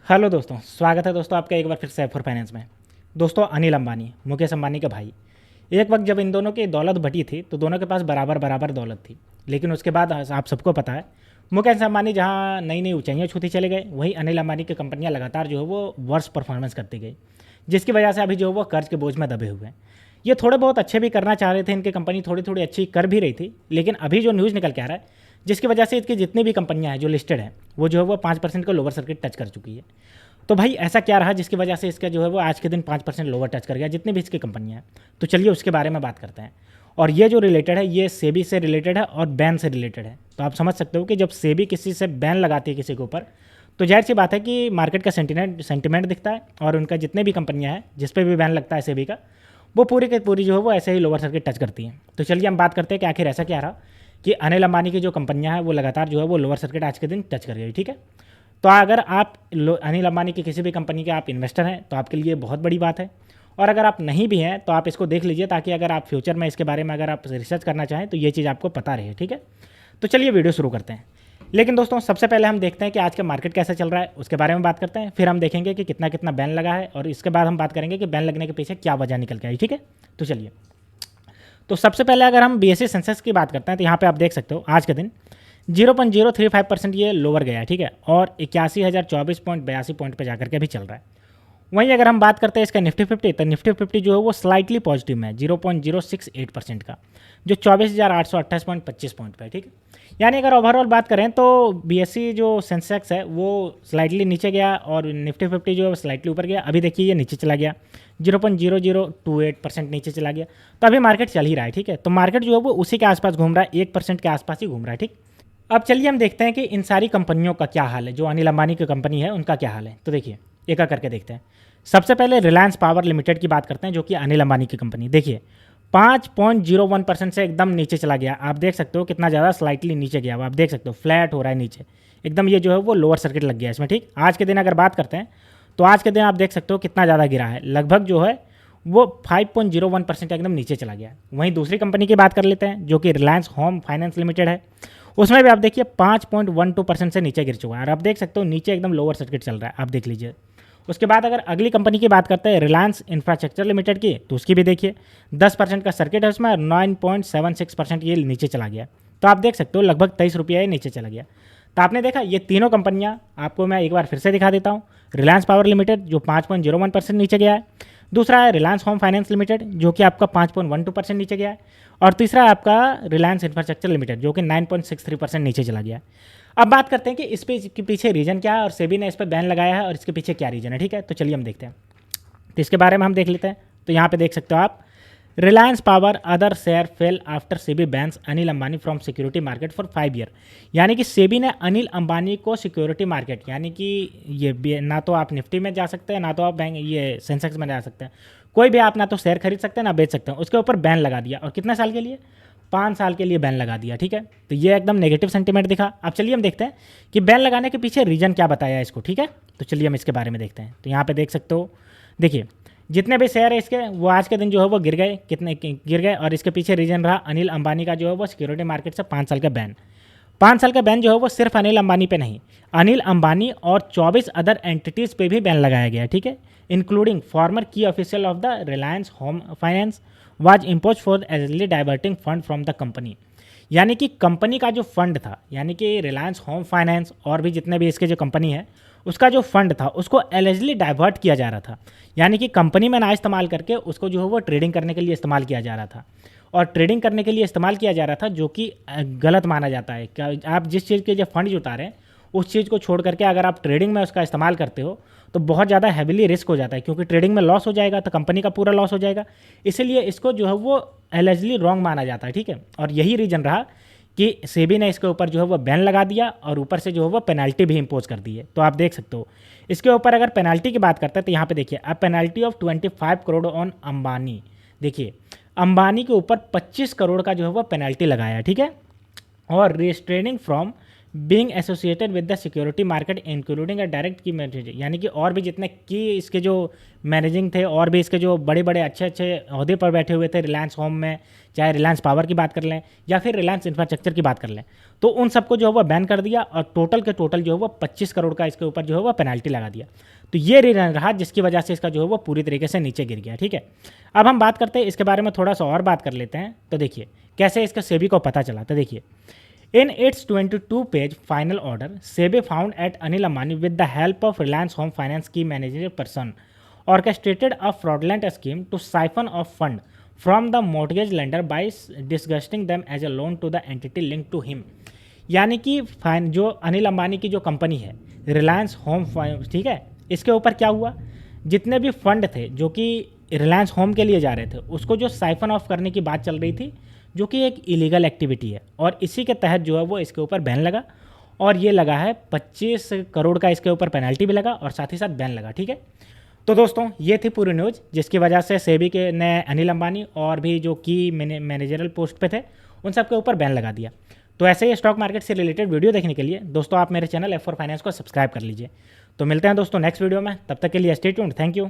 Hello दोस्तों, स्वागत है दोस्तों आपका एक बार फिर से एफ फाइनेंस में। दोस्तों, अनिल अंबानी, मुकेश अंबानी के भाई, एक वक्त जब इन दोनों की दौलत बटी थी तो दोनों के पास बराबर बराबर दौलत थी। लेकिन उसके बाद आप सबको पता है, मुकेश अंबानी जहाँ नई नई ऊंचाइयाँ छूती चले गए, वहीं अनिल अंबानी की कंपनियाँ लगातार जो है वो वर्स्ट परफॉर्मेंस करती गई, जिसकी वजह से अभी जो है वो कर्ज के बोझ में दबे हुए हैं। ये थोड़े बहुत अच्छे भी करना चाह रहे थे, इनकी कंपनी थोड़ी थोड़ी अच्छी कर भी रही थी, लेकिन अभी जो न्यूज़ निकल के आ रहा है, जिसकी वजह से इसकी जितनी भी कंपनियां हैं जो लिस्टेड हैं, वो जो है वो 5% का लोअर सर्किट टच कर चुकी है। तो भाई ऐसा क्या रहा जिसकी वजह से इसका जो है वो आज के दिन 5% लोअर टच कर गया, जितनी भी इसकी कंपनियां हैं। तो चलिए उसके बारे में बात करते हैं। और ये जो रिलेटेड है, ये सेबी से रिलेटेड है और बैन से रिलेटेड है। तो आप समझ सकते हो कि जब सेबी किसी से बैन लगाती है किसी के ऊपर, तो जाहिर सी बात है कि मार्केट का सेंटिमेंट दिखता है, और उनका जितने भी कंपनियां हैं जिस पर भी बैन लगता है सेबी का, वो पूरी की पूरी जो है वो ऐसे ही लोअर सर्किट टच करती हैं। तो चलिए हम बात करते हैं कि आखिर ऐसा क्या रहा कि अनिल अंबानी की जो कंपनियां हैं वो लगातार जो है वो लोअर सर्किट आज के दिन टच कर गई। ठीक है, तो अगर आप अनिल अंबानी की किसी भी कंपनी के आप इन्वेस्टर हैं तो आपके लिए बहुत बड़ी बात है, और अगर आप नहीं भी हैं तो आप इसको देख लीजिए, ताकि अगर आप फ्यूचर में इसके बारे में अगर आप रिसर्च करना चाहें तो ये चीज़ आपको पता रहे। ठीक है, तो चलिए वीडियो शुरू करते हैं। लेकिन दोस्तों, सबसे पहले हम देखते हैं कि आज का मार्केट कैसा चल रहा है, उसके बारे में बात करते हैं। फिर हम देखेंगे कि कितना कितना बैन लगा है, और इसके बाद हम बात करेंगे कि बैन लगने के पीछे क्या वजह निकल के आई। ठीक है, तो चलिए। तो सबसे पहले अगर हम बीएसई सेंसेक्स की बात करते हैं, तो यहाँ पे आप देख सकते हो आज के दिन 0.035% ये लोअर गया है। ठीक है, और 81,024.82 पॉइंट पे जाकर के भी चल रहा है। वहीं अगर हम बात करते हैं इसका निफ्टी 50, तो निफ्टी 50 जो है वो स्लाइटली पॉजिटिव में है 0.068% का, जो 24,828.25 पॉइंट पे है। ठीक है, यानी अगर ओवरऑल बात करें तो बीएसई जो सेंसेक्स है वो स्लाइटली नीचे गया, और निफ्टी 50 जो है स्लाइटली ऊपर गया। अभी देखिए ये नीचे चला गया, 0.0028% नीचे चला गया। तो अभी मार्केट चल ही रहा है। ठीक है, तो मार्केट जो है वो उसी के आसपास घूम रहा है, 1% के आसपास ही घूम रहा है। ठीक, अब चलिए हम देखते हैं कि इन सारी कंपनियों का क्या हाल है, जो अनिल अंबानी की कंपनी है उनका क्या हाल है। तो देखिए एक एक करके देखते हैं। सबसे पहले रिलायंस पावर लिमिटेड की बात करते हैं, जो कि अनिल अंबानी की कंपनी। देखिए 5.01% से एकदम नीचे चला गया। आप देख सकते हो कितना ज़्यादा स्लाइटली नीचे गया, आप देख सकते हो फ्लैट हो रहा है नीचे एकदम। ये जो है वो लोअर सर्किट लग गया इसमें। ठीक, आज के दिन अगर बात करते हैं तो आज के दिन आप देख सकते हो कितना ज़्यादा गिरा है, लगभग जो है वो 5.01% एकदम नीचे चला गया। वहीं दूसरी कंपनी की बात कर लेते हैं, जो कि रिलायंस होम फाइनेंस लिमिटेड है। उसमें भी आप देखिए 5.12% से नीचे गिर चुका है, और आप देख सकते हो नीचे एकदम लोअर सर्किट चल रहा है, आप देख लीजिए। उसके बाद अगर अगली कंपनी की बात करते हैं रिलायंस इंफ्रास्ट्रक्चर लिमिटेड की, तो उसकी भी देखिए 10% का सर्किट है उसमें, 9.76% ये नीचे चला गया। तो आप देख सकते हो लगभग 23 रुपया ये नीचे चला गया। तो आपने देखा ये तीनों कंपनियां, आपको मैं एक बार फिर से दिखा देता हूँ। रिलायंस पावर लिमिटेड जो 5.01% नीचे गया है, दूसरा है रिलायंस होम फाइनेंस लिमिटेड जो कि आपका 5.12% नीचे गया है, और तीसरा है आपका रिलायंस इंफ्रास्ट्रक्चर लिमिटेड जो कि 9.63% नीचे चला गया है। अब बात करते हैं कि इस पे के पीछे रीजन क्या है, और सेबी ने इस पर बैन लगाया है, और इसके पीछे क्या रीजन है। ठीक है, तो चलिए हम देखते हैं। तो इसके बारे में हम देख लेते हैं। तो यहाँ पे देख सकते हो आप, Reliance power other share fail after SEBI bans Anil Ambani from security market for 5 year. यानी कि सेबी ने अनिल अंबानी को सिक्योरिटी मार्केट, यानी कि ये ना तो आप निफ्टी में जा सकते हैं, ना तो आप बैंक ये सेंसेक्स में जा सकते हैं, कोई भी आप ना तो शेयर खरीद सकते हैं ना बेच सकते हैं, उसके ऊपर बैन लगा दिया। और कितने साल के लिए? 5 साल के लिए बैन लगा दिया। ठीक है, तो ये एकदम नेगेटिव सेंटीमेंट दिखा। अब चलिए हम देखते हैं कि बैन लगाने के पीछे रीजन क्या बताया इसको। ठीक है, तो चलिए हम इसके बारे में देखते हैं। तो यहाँ पे देख सकते हो, देखिए जितने भी शेयर है इसके वो आज के दिन जो है वो गिर गए, कितने गिर गए, और इसके पीछे रीजन रहा अनिल अंबानी का जो है वो सिक्योरिटी मार्केट से 5 साल का बैन। 5 साल का बैन जो है वो सिर्फ अनिल अंबानी पे नहीं, अनिल अंबानी और 24 अदर एंटिटीज़ पे भी बैन लगाया गया। ठीक है, including former key official of the Reliance Home Finance was impose for allegedly diverting fund from the company. यानी कि कंपनी का जो फंड था, यानी कि रिलायंस होम फाइनेंस और भी जितने भी इसके जो कंपनी है, उसका जो फंड था उसको एलिजिबली डाइवर्ट किया जा रहा था। यानी कि कंपनी में ना इस्तेमाल करके उसको जो है वो ट्रेडिंग करने के लिए इस्तेमाल किया जा रहा था, और ट्रेडिंग करने के लिए इस्तेमाल किया जा रहा था, जो कि गलत माना जाता है। क्या आप जिस चीज़ के जो फंड जुटा रहे हैं उस चीज़ को छोड़ करके अगर आप ट्रेडिंग में उसका इस्तेमाल करते हो तो बहुत ज़्यादा हैविली रिस्क हो जाता है, क्योंकि ट्रेडिंग में लॉस हो जाएगा तो कंपनी का पूरा लॉस हो जाएगा। इसीलिए इसको जो है वो एलिजिबली रॉन्ग माना जाता है। ठीक है, और यही रीज़न रहा कि सेबी ने इसके ऊपर जो है वो बैन लगा दिया, और ऊपर से जो है वो पेनल्टी भी इम्पोज कर दी है। तो आप देख सकते हो इसके ऊपर अगर पेनल्टी की बात करते हैं तो यहाँ पे देखिए अब penalty of 25 crore on Ambani. देखिए अंबानी के ऊपर 25 करोड़ का जो है वो पेनल्टी लगाया है। ठीक है, और restraining from being associated with the security market including a direct की मैनेजर, यानी कि और भी जितने की इसके जो मैनेजिंग थे और भी इसके जो बड़े बड़े अच्छे अच्छे अहदे पर बैठे हुए थे रिलायंस होम में, चाहे रिलायंस पावर की बात कर लें या फिर रिलायंस इंफ्रास्ट्रक्चर की बात कर लें, तो उन सबको जो है वो बैन कर दिया और टोटल के टोटल जो है वो 25 करोड़ का इसके ऊपर जो है वो पेनल्टी लगा दिया। तो ये रीजन रहा जिसकी वजह से इसका जो है वो पूरी तरीके से नीचे गिर गया। ठीक है, अब हम बात करते हैं इसके बारे में, थोड़ा सा और बात कर लेते हैं। तो देखिए कैसे इसका सेबी को पता चला। तो देखिए, in its 22-page final order, SEBI found at Anil Ambani with the help of Reliance Home Finance key managerial person orchestrated a fraudulent scheme to siphon off fund from the mortgage lender by disgusting them as a loan to the entity linked to him। यानी कि जो अनिल अंबानी की जो company है Reliance home, ठीक है, इसके ऊपर क्या हुआ, जितने भी फंड थे जो कि रिलायंस होम के लिए जा रहे थे उसको जो साइफन ऑफ करने की बात चल रही थी, जो कि एक इलीगल एक्टिविटी है, और इसी के तहत जो है वो इसके ऊपर बैन लगा, और ये लगा है 25 करोड़ का इसके ऊपर पेनल्टी भी लगा और साथ ही साथ बैन लगा। ठीक है, तो दोस्तों ये थी पूरी न्यूज़ जिसकी वजह से सेबी के ने अनिल अंबानी और भी जो की मैनेजरल पोस्ट पे थे उन सब के ऊपर बैन लगा दिया। तो ऐसे ही स्टॉक मार्केट से रिलेटेड वीडियो देखने के लिए दोस्तों आप मेरे चैनल F4 फाइनेंस को सब्सक्राइब कर लीजिए। तो मिलते हैं दोस्तों नेक्स्ट वीडियो में, तब तक के लिए स्टे ट्यून्ड, थैंक यू।